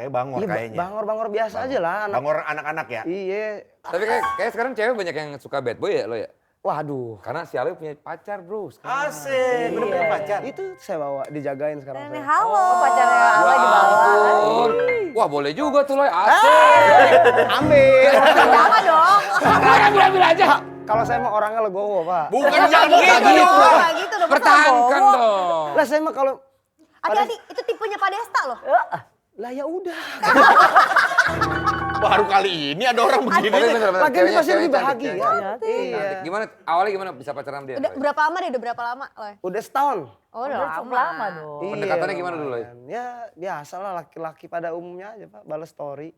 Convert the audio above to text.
bangor Iya, kayaknya. bangor biasa aja lah. Bangor anak-anak ya? Iya. Tapi kayak sekarang cewek banyak yang suka bad boy ya lo ya? Waduh. Karena si Ale punya pacar bro sekarang. Asik, udah punya pacar. Itu saya bawa, dijagain sekarang Ini saya. halo. pacarnya Ya Ale dibawa. ampun. Wah boleh juga tuh Loy, asik. Ambil. Jangan dong. Ambil aja. Kalau saya mah orangnya legowo, Pak. Bukan jangan gitu Nggak dong. gitu dong. Pertahankan dong. Lah saya mah kalau Hati-hati, itu tipenya Pak Desta loh. lah ya udah. Baru kali ini ada orang begini. Bentar, Lagi ini pasti ceweknya lebih cantik, bahagia. ceweknya Iya. cantik. Gimana awalnya gimana bisa pacaran sama dia? Udah Loy? berapa lama deh? Udah berapa lama loh? Udah setahun. Oh Udah cukup lama dong. Pendekatannya Iya, gimana dulu, Loy? lumayan. Ya biasa lah laki-laki pada umumnya aja Pak, balas story.